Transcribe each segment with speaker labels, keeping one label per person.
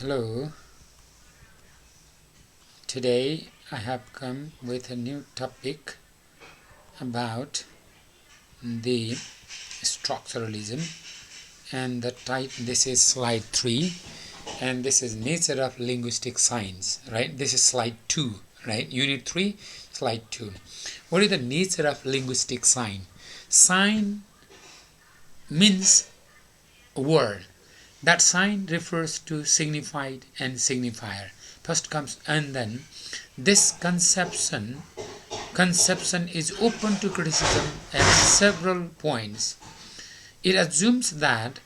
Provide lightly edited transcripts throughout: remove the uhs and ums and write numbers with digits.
Speaker 1: Hello. Today I have come with a new topic about the structuralism, and the title, this is slide 3, and this is nature of linguistic science, right? This is slide 2, right? Unit 3, slide 2. What is the nature of linguistic sign? Sign means word. That sign refers to signified and signifier. First comes, and then this conception is open to criticism at several points. It assumes that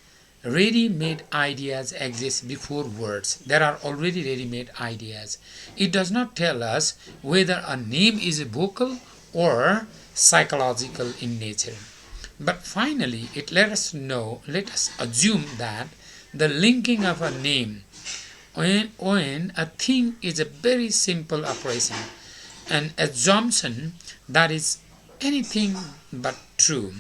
Speaker 1: ready-made ideas exist before words. There are already ready-made ideas. It does not tell us whether a name is vocal or psychological in nature. But finally, it let us assume that the linking of a name when a thing is a very simple operation, an assumption that is anything but true.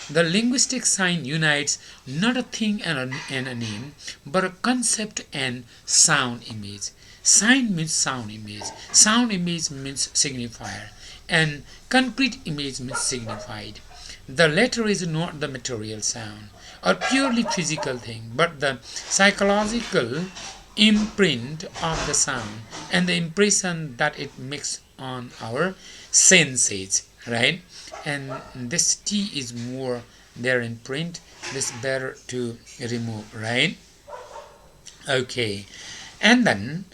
Speaker 1: The linguistic sign unites not a thing and a name, but a concept and sound image. Sign means sound image means signifier, and concrete image means signified. The latter is not the material sound or purely physical thing, but the psychological imprint of the sound and the impression that it makes on our senses, right? And this T is more there in print, this better to remove, right? Okay, and then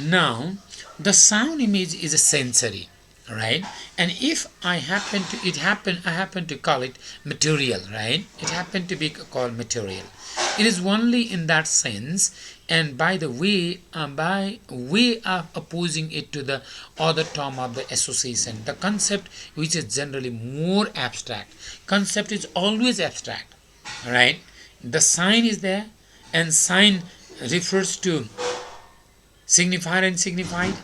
Speaker 1: now the sound image is a sensory, right? And if I happen to call it material, right? It happened to be called material. It is only in that sense, and by way of opposing it to the other term of the association, the concept which is generally more abstract. Concept is always abstract, right? The sign is there, and sign refers to signifier and signified,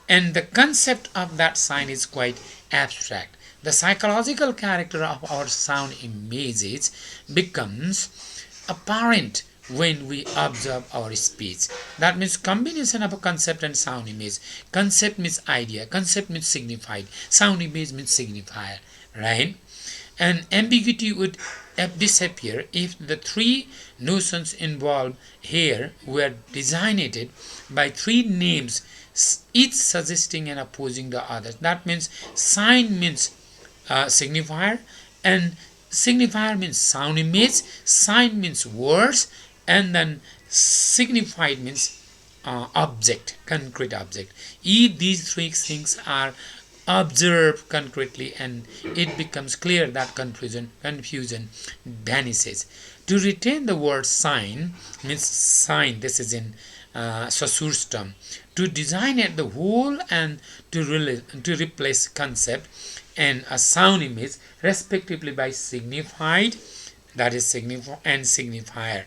Speaker 1: and the concept of that sign is quite abstract. The psychological character of our sound images becomes apparent when we observe our speech. That means combination of a concept and sound image. Concept means idea, concept means signified, sound image means signifier, right? And ambiguity would disappear if the three notions involved here were designated by three names, each suggesting and opposing the others. That means sign means signifier, and signifier means sound image, sign means words, and then signified means object, concrete object. If these three things are observed concretely, and it becomes clear that confusion vanishes. To retain the word sign means sign, this is in Saussure's term. To designate the whole and to replace concept and a sound image respectively by signified, that is signifier and signifier.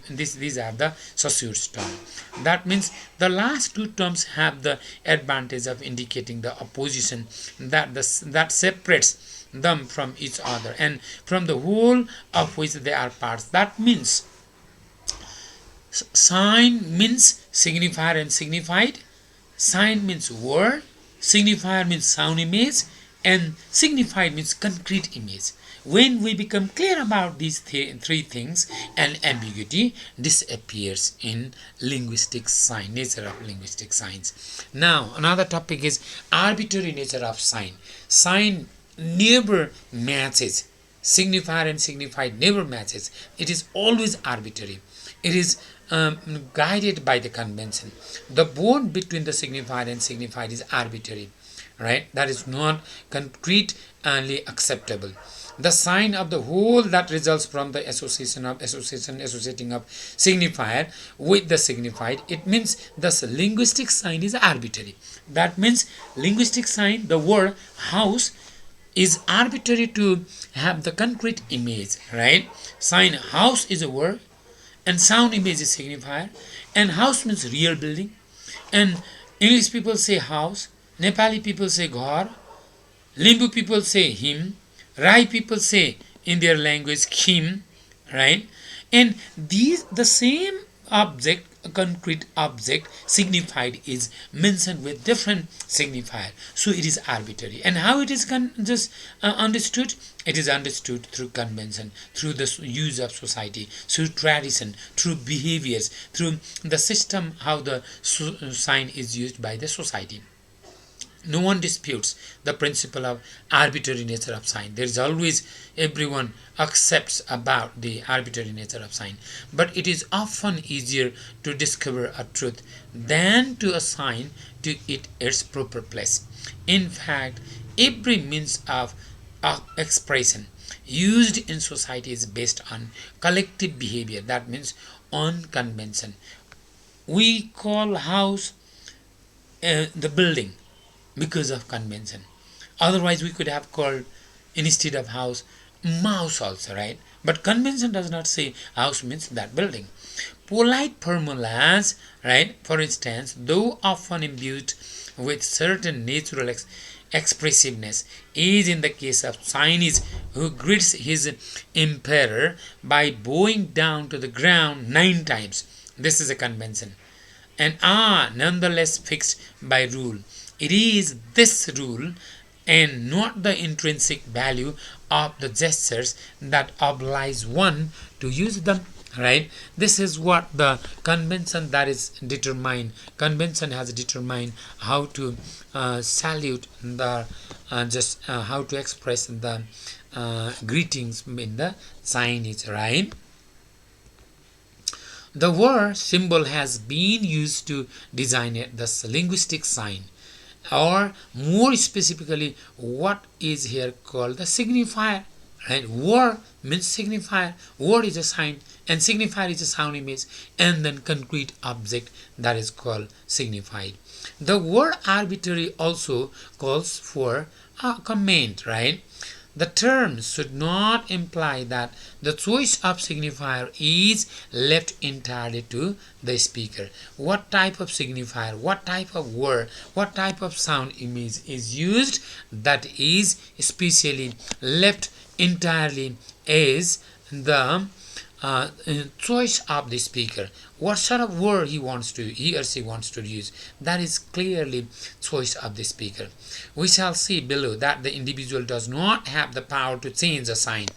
Speaker 1: These are the Saussure's terms. That means the last two terms have the advantage of indicating the opposition that separates them from each other and from the whole of which they are parts. That means sign means signifier and signified, sign means word, signifier means sound image, and signified means concrete image. When we become clear about these three things, and ambiguity disappears in linguistic science, nature of linguistic science. Now, another topic is arbitrary nature of sign. Sign never matches. Signifier and signified never matches. It is always arbitrary. It is guided by the convention. The bond between the signifier and signified is arbitrary, right? That is not concretely acceptable. The sign of the whole that results from the associating of signifier with the signified, it means the linguistic sign is arbitrary. That means linguistic sign, the word house is arbitrary to have the concrete image, right? Sign house is a word, and sound image is signifier, and house means real building, and English people say house, Nepali people say ghar, Limbu people say him, Rai people say in their language khim, right? And these the same object, a concrete object signified is mentioned with different signifier, so it is arbitrary. And how it is just understood? It is understood through convention, through the use of society, through tradition, through behaviors, through the system, how the sign is used by the society. No one disputes the principle of arbitrary nature of sign. There is always, everyone accepts about the arbitrary nature of sign. But it is often easier to discover a truth than to assign to it its proper place. In fact, every means of expression used in society is based on collective behavior. That means on convention. We call house the building because of convention. Otherwise, we could have called, instead of house, mouse also, right? But convention does not say house means that building. Polite formulas, right, for instance, though often imbued with certain natural expressiveness, is in the case of Chinese who greets his emperor by bowing down to the ground 9 times. This is a convention, and are nonetheless fixed by rule. It is this rule and not the intrinsic value of the gestures that oblige one to use them, right? This is what the convention that is determined. Convention has determined how to salute the just how to express the greetings in the Chinese, right? The word symbol has been used to designate the linguistic sign, or more specifically, what is here called the signifier. Right? Word means signifier. Word is a sign, and signifier is a sound image, and then concrete object that is called signified. The word arbitrary also calls for a comment, right? The term should not imply that the choice of signifier is left entirely to the speaker. What type of signifier, what type of word, what type of sound image is used, that is especially left entirely as the choice of the speaker. What sort of word he or she wants to use, that is clearly choice of the speaker. We shall see below that the individual does not have the power to change a sign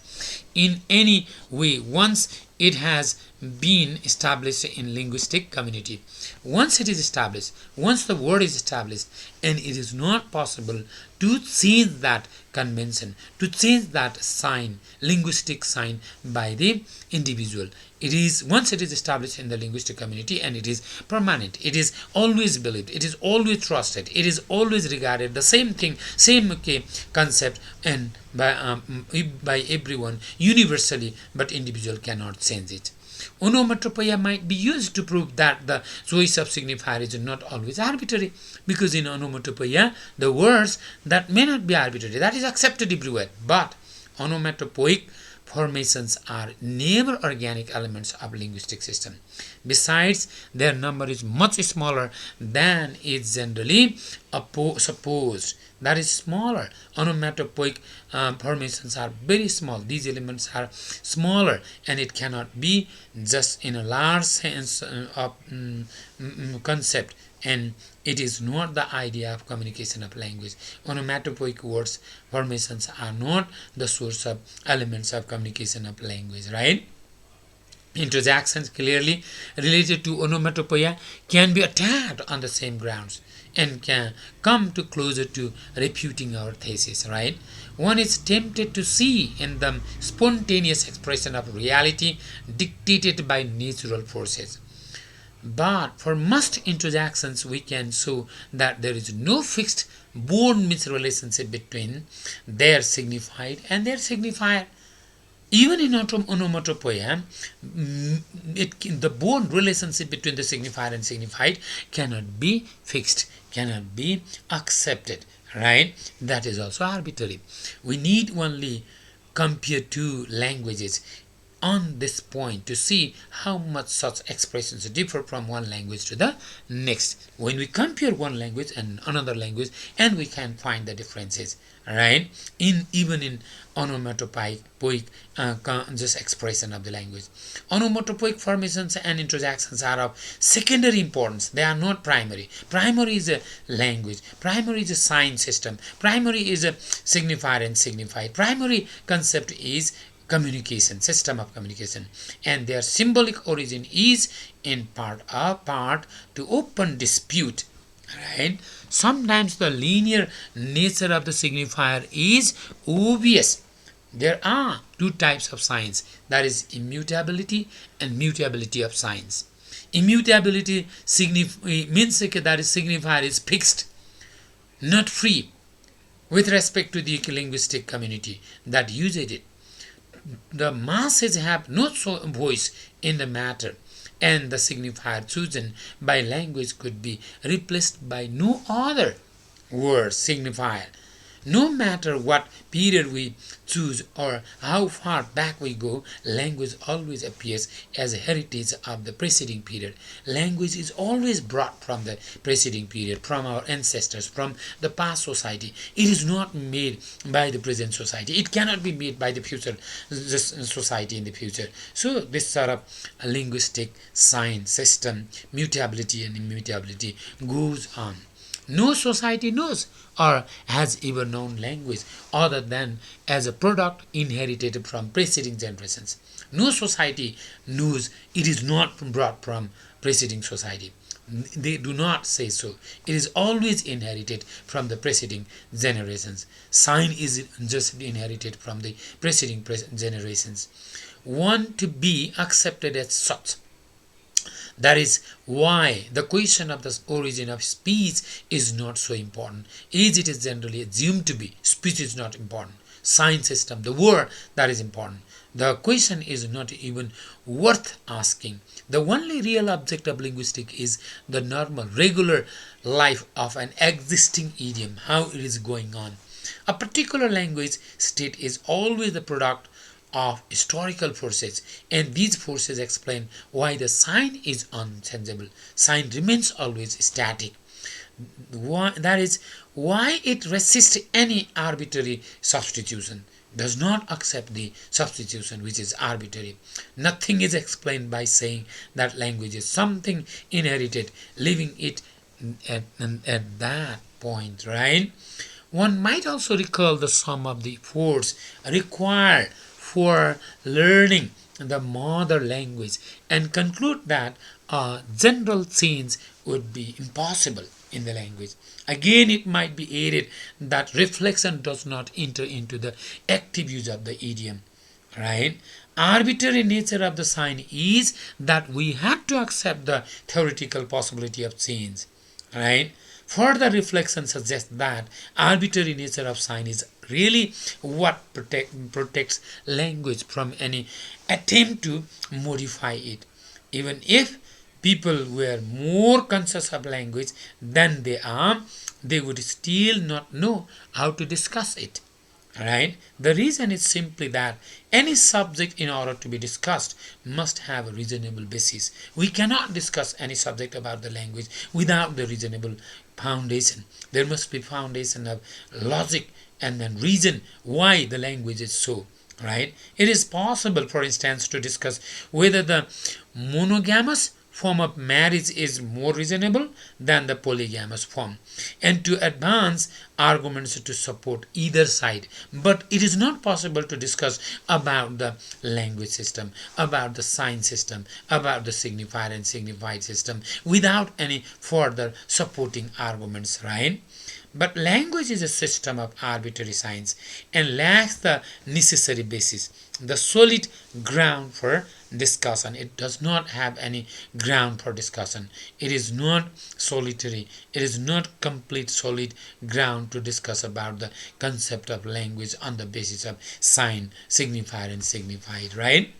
Speaker 1: in any way once it has been established in linguistic community. Once it is established, once the word is established, and it is not possible to change that convention, to change that sign, linguistic sign by the individual. It is, once it is established in the linguistic community, and it is permanent, it is always believed, it is always trusted, it is always regarded the same thing, same concept, and by everyone universally, but individual cannot change it. Onomatopoeia might be used to prove that the choice of signifier is not always arbitrary, because in onomatopoeia the words that may not be arbitrary, that is accepted everywhere, but onomatopoeic formations are never organic elements of linguistic system. Besides, their number is much smaller than is generally supposed. That is smaller. Onomatopoeic formations are very small. These elements are smaller, and it cannot be just in a large sense of concept, and it is not the idea of communication of language. Onomatopoeic words formations are not the source of elements of communication of language, right? Interjections clearly related to onomatopoeia can be attacked on the same grounds and can come to closer to refuting our thesis, right? One is tempted to see in them spontaneous expression of reality dictated by natural forces. But for most interjections, we can show that there is no fixed born-means relationship between their signified and their signifier. Even in onomatopoeia, the bond relationship between the signifier and signified cannot be fixed, cannot be accepted, right? That is also arbitrary. We need only compare two languages. on this point to see how much such expressions differ from one language to the next. When we compare one language and another language, and we can find the differences, right? Even in onomatopoeic just expression of the language. Onomatopoeic formations and interjections are of secondary importance. They are not primary. Primary is a language. Primary is a sign system. Primary is a signifier and signified. Primary concept is communication, system of communication, and their symbolic origin is in part to open dispute, right? Sometimes the linear nature of the signifier is obvious. There are two types of signs, that is immutability and mutability of signs. Immutability means that is signifier is fixed, not free, with respect to the linguistic community that uses it. The masses have no voice in the matter, and the signifier chosen by language could be replaced by no other word signifier. No matter what period we choose or how far back we go, language always appears as a heritage of the preceding period. Language is always brought from the preceding period, from our ancestors, from the past society. It is not made by the present society. It cannot be made by the future society in the future. So this sort of linguistic sign system, mutability and immutability, goes on. No society knows or has ever known language other than as a product inherited from preceding generations. No society knows it is not brought from preceding society. They do not say so. It is always inherited from the preceding generations. Sign is just inherited from the preceding generations. Want to be accepted as such. That is why the question of the origin of speech is not so important, as it is generally assumed to be. Speech is not important. Sign system, the word, that is important. The question is not even worth asking. The only real object of linguistics is the normal, regular life of an existing idiom, how it is going on. A particular language state is always the product of historical forces, and these forces explain why the sign is unchangeable. Sign remains always static. That is why it resists any arbitrary substitution, does not accept the substitution which is arbitrary. Nothing is explained by saying that language is something inherited, leaving it at that point, right? One might also recall the sum of the force required for learning the mother language and conclude that a general change would be impossible in the language. Again, it might be added that reflection does not enter into the active use of the idiom, right? Arbitrary nature of the sign is that we have to accept the theoretical possibility of change, right? Further reflection suggests that arbitrary nature of sign is really what protects language from any attempt to modify it. Even if people were more conscious of language than they are, they would still not know how to discuss it. Right? The reason is simply that any subject, in order to be discussed, must have a reasonable basis. We cannot discuss any subject about the language without the reasonable foundation. There must be foundation of logic and then reason why the language is so. Right? It is possible, for instance, to discuss whether the monogamous form of marriage is more reasonable than the polygamous form, and to advance arguments to support either side. But it is not possible to discuss about the language system, about the sign system, about the signifier and signified system without any further supporting arguments, right? But language is a system of arbitrary signs and lacks the necessary basis, the solid ground for discussion. It does not have any ground for discussion. It is not solitary. It is not complete solid ground to discuss about the concept of language on the basis of sign, signifier and signified, right?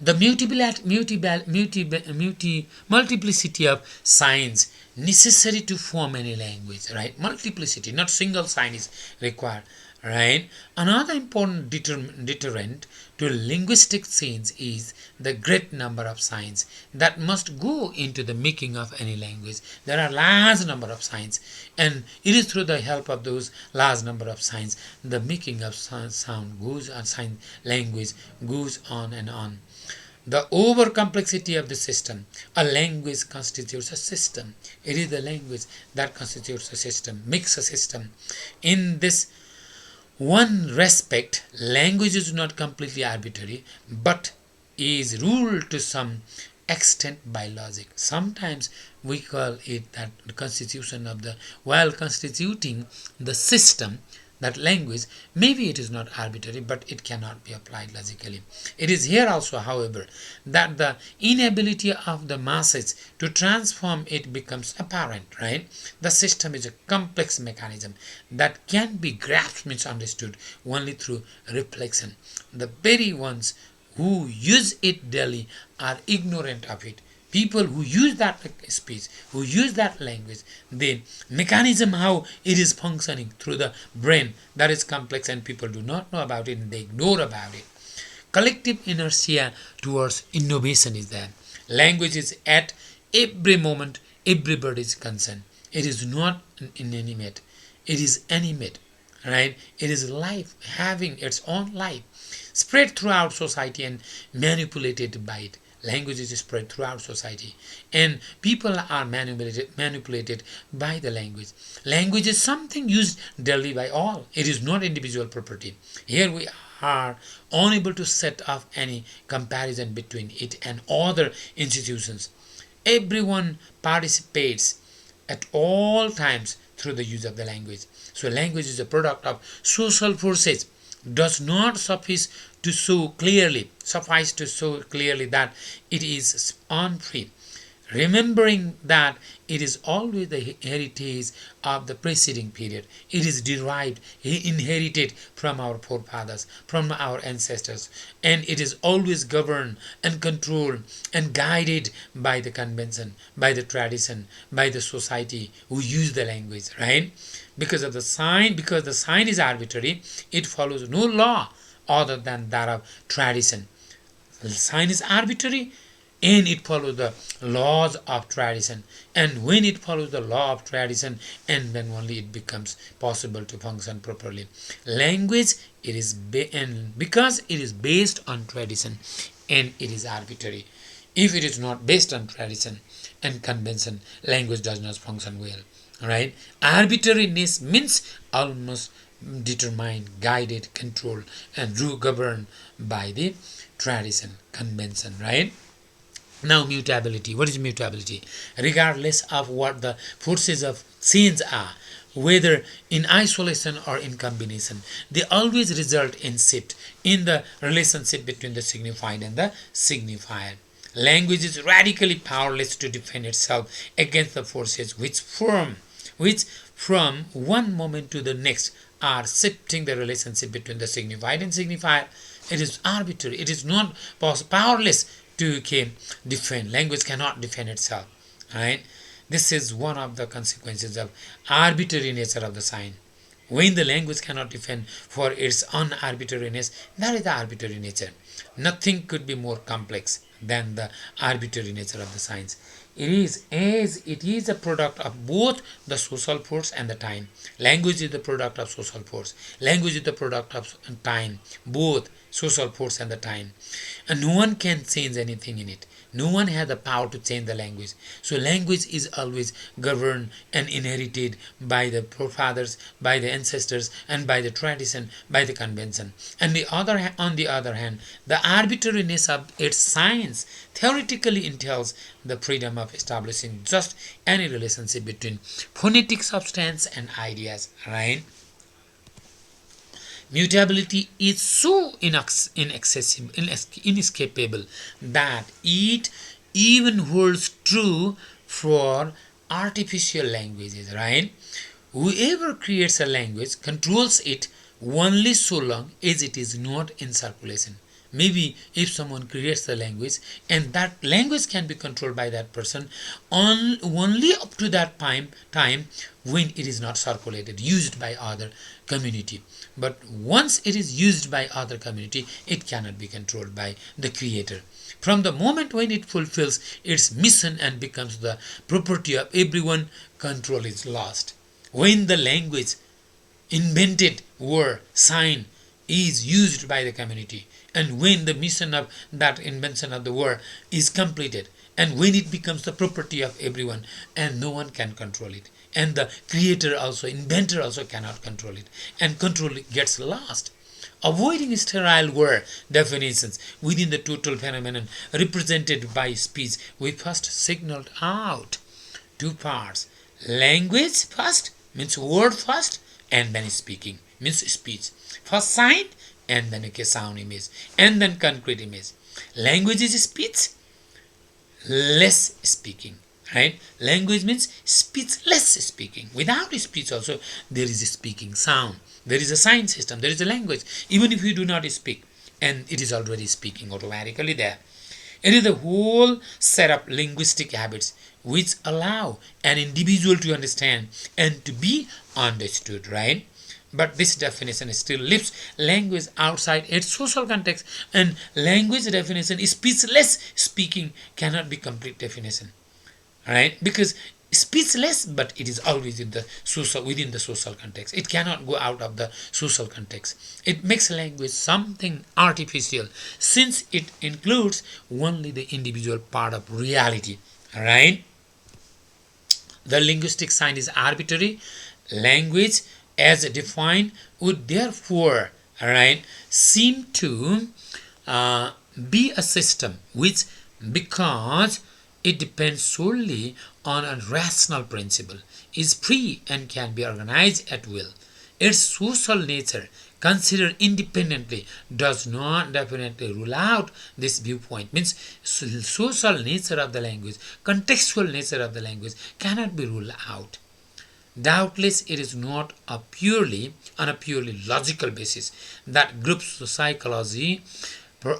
Speaker 1: The multiplicity of signs necessary to form any language, right? Multiplicity, not single sign is required. right? Another important deterrent to linguistic change is the great number of signs that must go into the making of any language. There are large number of signs, and it is through the help of those large number of signs the making of sound goes on, sign language goes on and on. The over complexity of the system. A language constitutes a system. It is the language that constitutes a system, makes a system. In this one respect, language is not completely arbitrary, but is ruled to some extent by logic. Sometimes we call it that the constitution of the, while constituting the system, that language, maybe it is not arbitrary, but it cannot be applied logically. It is here also, however, that the inability of the masses to transform it becomes apparent, right? The system is a complex mechanism that can be grasped, misunderstood only through reflection. The very ones who use it daily are ignorant of it. People who use that speech, who use that language, the mechanism how it is functioning through the brain, that is complex, and people do not know about it and they ignore about it. Collective inertia towards innovation is there. Language is at every moment, everybody is concerned. It is not inanimate, it is animate, right? It is life, having its own life, spread throughout society and manipulated by it. Language is spread throughout society, and people are manipulated by the language. Language is something used daily by all. It is not individual property. Here we are unable to set off any comparison between it and other institutions. Everyone participates at all times through the use of the language. So language is a product of social forces. Does not suffice to show clearly that it is unfree, remembering that it is always the heritage of the preceding period. It is derived, inherited from our forefathers, from our ancestors, and it is always governed and controlled and guided by the convention, by the tradition, by the society who use the language, right? Because the sign is arbitrary, it follows no law other than that of tradition. The sign is arbitrary and it follows the laws of tradition, and when it follows the law of tradition, and then only it becomes possible to function properly. Language, it is and because it is based on tradition, and it is arbitrary. If it is not based on tradition and convention, language does not function well, right? Arbitrariness means almost determined, guided, controlled, and governed by the tradition, convention, right? Now, mutability. What is mutability? Regardless of what the forces of change are, whether in isolation or in combination, they always result in shift in the relationship between the signified and the signifier. Language is radically powerless to defend itself against the forces which from one moment to the next are shifting the relationship between the signified and signifier. It is arbitrary. It is not powerless to defend. Language cannot defend itself. Right? This is one of the consequences of arbitrary nature of the sign. When the language cannot defend for its unarbitrariness, that is the arbitrary nature. Nothing could be more complex than the arbitrary nature of the signs. It is a product of both the social force and the time. Language is the product of social force. Language is the product of time, both social force and the time. And no one can change anything in it. No one has the power to change the language. So language is always governed and inherited by the forefathers, by the ancestors, and by the tradition, by the convention. And on the other hand, the arbitrariness of its science theoretically entails the freedom of establishing just any relationship between phonetic substance and ideas, right? Mutability is so inescapable that it even holds true for artificial languages, right? Whoever creates a language controls it only so long as it is not in circulation. Maybe if someone creates the language and that language can be controlled by that person only up to that time when it is not circulated, used by other community. But once it is used by other community, it cannot be controlled by the creator. From the moment when it fulfills its mission and becomes the property of everyone, control is lost. When the language invented word, sign is used by the community, and when the mission of that invention of the word is completed, and when it becomes the property of everyone and no one can control it, and the creator also, inventor also cannot control it, and control gets lost. Avoiding sterile word definitions within the total phenomenon represented by speech, we first signaled out two parts. Language first, means word first, and then speaking, means speech. First sign, and then sound image, and then concrete image. Language is speech, less speaking. Right? Language means speechless speaking. Without speech also there is a speaking sound. There is a sign system. There is a language. Even if you do not speak, and it is already speaking automatically there. It is the whole set of linguistic habits which allow an individual to understand and to be understood, right? But this definition still leaves language outside its social context, and language definition is speechless speaking cannot be complete definition, right? Because speechless, but it is always in the social, within the social context. It cannot go out of the social context. It makes language something artificial since it includes only the individual part of reality, right? The linguistic sign is arbitrary. Language as defined would therefore, right, seem to be a system which, because it depends solely on a rational principle, is free and can be organized at will. Its social nature, considered independently, does not definitely rule out this viewpoint. Means social nature of the language, contextual nature of the language cannot be ruled out. Doubtless, it is not on a purely logical basis that group psychology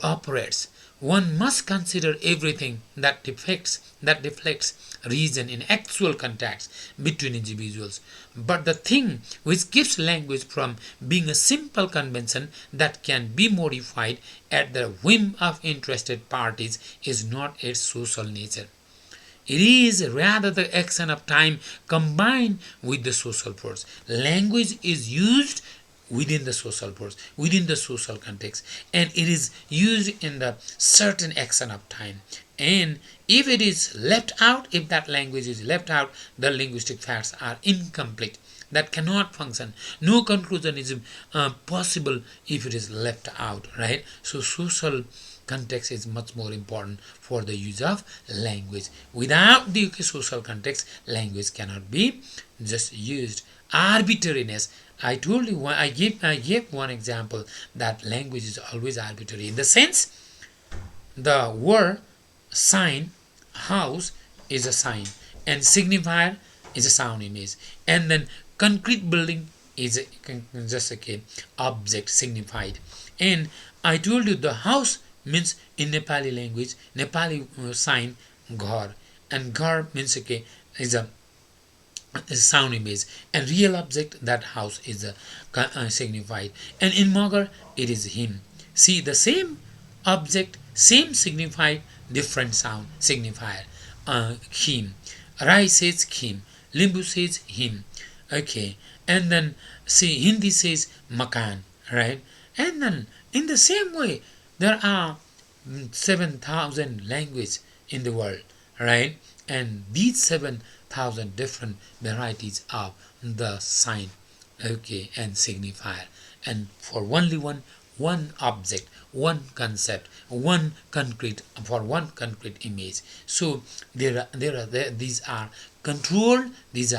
Speaker 1: operates. One must consider everything that deflects reason in actual contacts between individuals. But the thing which keeps language from being a simple convention that can be modified at the whim of interested parties is not its social nature. It is rather the action of time combined with the social force. Language is used within the social force, within the social context, and it is used in the certain action of time. And if it is left out, if that language is left out, the linguistic facts are incomplete. That cannot function. No conclusion is possible if it is left out, right? So social context is much more important for the use of language. Without the social context, language cannot be just used. Arbitrariness. I told you, I gave one example that language is always arbitrary. In the sense, the word sign, house is a sign, and signifier is a sound image, and then concrete building is just a object signified. And I told you the house means in Nepali language, Nepali sign ghar, and ghar means is a sound image, and real object, that house is signified. And in Magar it is him. See, the same object, same signified, different sound signifier. Him. Rai says him, Limbu says him. Okay, and then see, Hindi says makan, right? And then in the same way there are 7,000 languages in the world, right? And these 7,000 different varieties of the sign, okay, and signifier, and for only one object, one concept, one concrete, for one concrete image. So these are controlled. This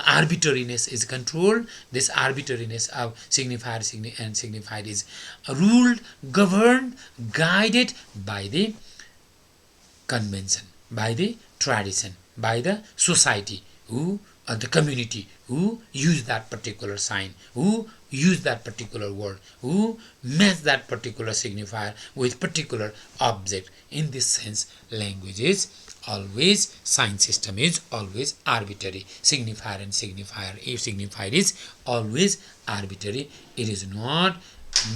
Speaker 1: arbitrariness is controlled. This arbitrariness of signifier and signified is ruled, governed, guided by the convention, by the tradition, by the society who the community who use that particular sign, who use that particular word, who match that particular signifier with particular object. In this sense, language is always, sign system is always arbitrary. Signifier and signifier, if signifier is always arbitrary. It is not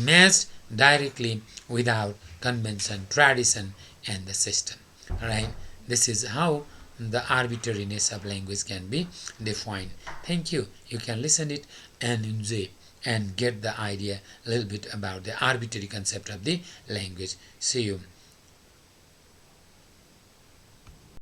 Speaker 1: matched directly without convention, tradition, and the system. Right? This is how the arbitrariness of language can be defined. Thank you. You can listen it and enjoy and get the idea a little bit about the arbitrary concept of the language. See you.